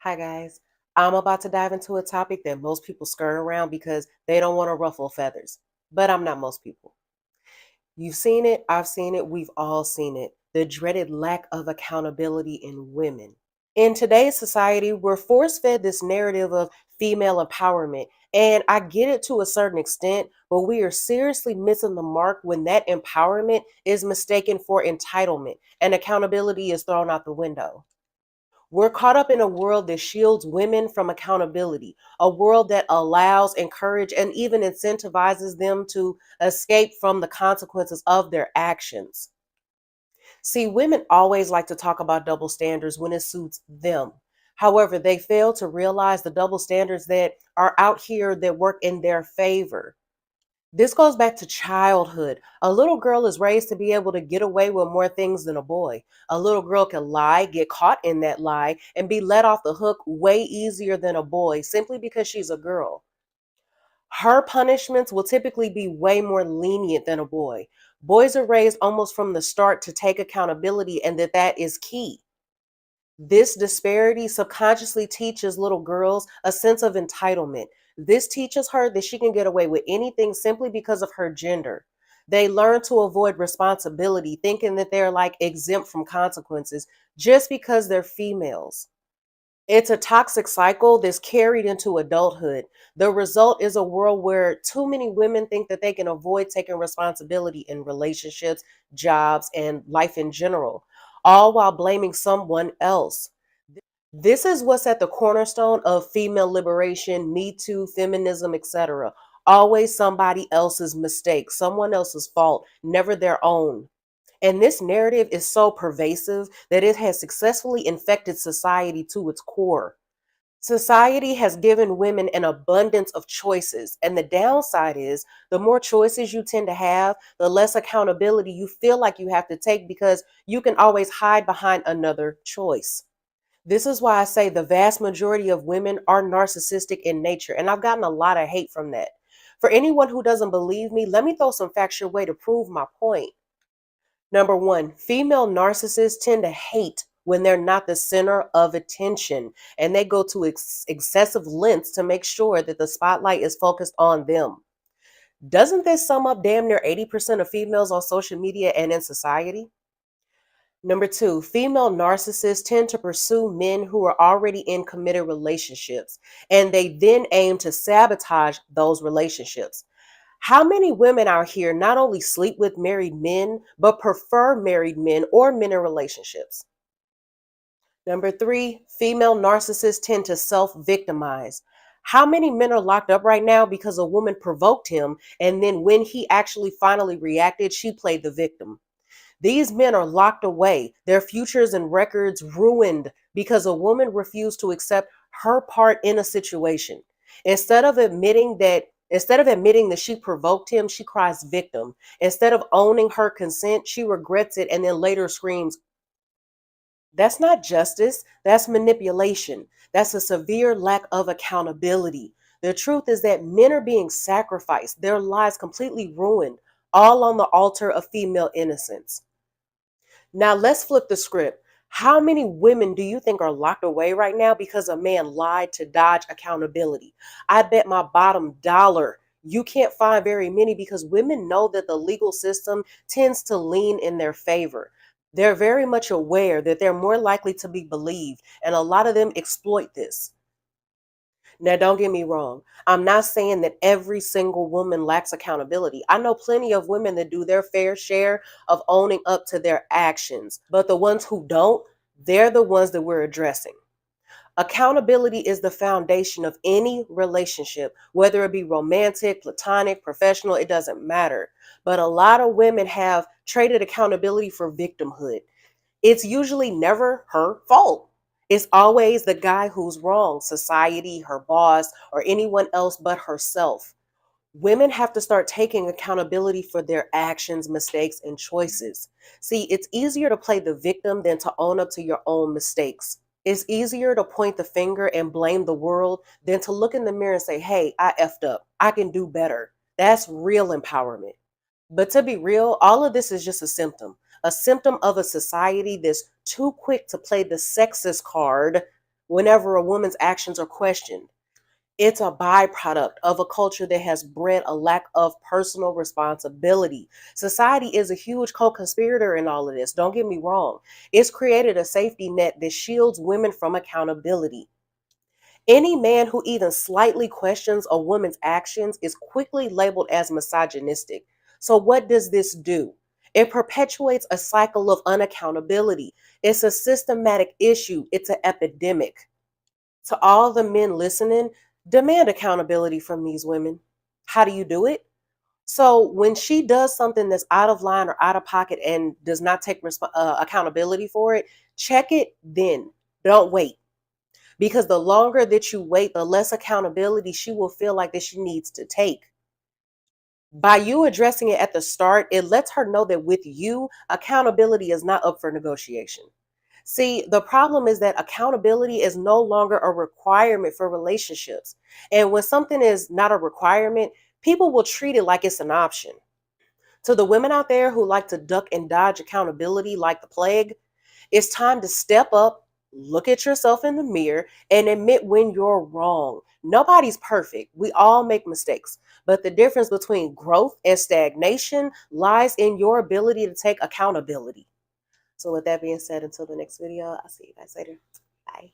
Hi, guys. I'm about to dive into a topic that most people skirt around because they don't want to ruffle feathers. But I'm not most people. You've seen it, I've seen it, we've all seen it. The dreaded lack of accountability in women. In today's society, we're force fed this narrative of female empowerment. And I get it to a certain extent, but we are seriously missing the mark when that empowerment is mistaken for entitlement and accountability is thrown out the window. We're caught up in a world that shields women from accountability, a world that allows, encourages, and even incentivizes them to escape from the consequences of their actions. See, women always like to talk about double standards when it suits them. However, they fail to realize the double standards that are out here that work in their favor. This goes back to childhood. A little girl is raised to be able to get away with more things than a boy. A little girl can lie, get caught in that lie, and be let off the hook way easier than a boy simply because she's a girl. Her punishments will typically be way more lenient than a boy. Boys are raised almost from the start to take accountability and that is key. This disparity subconsciously teaches little girls a sense of entitlement. This teaches her that she can get away with anything simply because of her gender. They learn to avoid responsibility, thinking that they're like exempt from consequences just because they're females. It's a toxic cycle that's carried into adulthood. The result is a world where too many women think that they can avoid taking responsibility in relationships, jobs, and life in general, all while blaming someone else. This is what's at the cornerstone of female liberation, Me Too, feminism, etc. Always somebody else's mistake, someone else's fault, never their own. And this narrative is so pervasive that it has successfully infected society to its core. Society has given women an abundance of choices, and the downside is the more choices you tend to have, the less accountability you feel like you have to take because you can always hide behind another choice. This is why I say the vast majority of women are narcissistic in nature, and I've gotten a lot of hate from that. For anyone who doesn't believe me, let me throw some facts your way to prove my point. Number one, female narcissists tend to hate when they're not the center of attention, and they go to excessive lengths to make sure that the spotlight is focused on them. Doesn't this sum up damn near 80% of females on social media and in society? Number two, female narcissists tend to pursue men who are already in committed relationships, and they then aim to sabotage those relationships. How many women out here not only sleep with married men, but prefer married men or men in relationships? Number three, female narcissists tend to self victimize. How many men are locked up right now because a woman provoked him, and then when he actually finally reacted, she played the victim? These men are locked away, their futures and records ruined because a woman refused to accept her part in a situation. Instead of admitting that she provoked him, she cries victim. Instead of owning her consent, she regrets it and then later screams, that's not justice, that's manipulation. That's a severe lack of accountability. The truth is that men are being sacrificed, their lives completely ruined, all on the altar of female innocence. Now let's flip the script. How many women do you think are locked away right now because a man lied to dodge accountability? I bet my bottom dollar you can't find very many because women know that the legal system tends to lean in their favor. They're very much aware that they're more likely to be believed, and a lot of them exploit this. Now, don't get me wrong. I'm not saying that every single woman lacks accountability. I know plenty of women that do their fair share of owning up to their actions, but the ones who don't, they're the ones that we're addressing. Accountability is the foundation of any relationship, whether it be romantic, platonic, professional, it doesn't matter. But a lot of women have traded accountability for victimhood. It's usually never her fault. It's always the guy who's wrong, society, her boss, or anyone else but herself. Women have to start taking accountability for their actions, mistakes, and choices. See, it's easier to play the victim than to own up to your own mistakes. It's easier to point the finger and blame the world than to look in the mirror and say, hey, I effed up. I can do better. That's real empowerment. But to be real, all of this is just a symptom of a society that's too quick to play the sexist card whenever a woman's actions are questioned. It's a byproduct of a culture that has bred a lack of personal responsibility. Society is a huge co-conspirator in all of this. Don't get me wrong. It's created a safety net that shields women from accountability. Any man who even slightly questions a woman's actions is quickly labeled as misogynistic. So, what does this do? It perpetuates a cycle of unaccountability. It's a systematic issue, it's an epidemic. To all the men listening, demand accountability from these women. How do you do it? So, when she does something that's out of line or out of pocket and does not take accountability for it, check it then. Don't wait. Because the longer that you wait, the less accountability she will feel like that she needs to take. By you addressing it at the start, it lets her know that with you, accountability is not up for negotiation. See, the problem is that accountability is no longer a requirement for relationships. And when something is not a requirement, people will treat it like it's an option. To the women out there who like to duck and dodge accountability like the plague, it's time to step up, look at yourself in the mirror, and admit when you're wrong. Nobody's perfect. We all make mistakes. But the difference between growth and stagnation lies in your ability to take accountability. So, with that being said, until the next video, I'll see you guys later. Bye.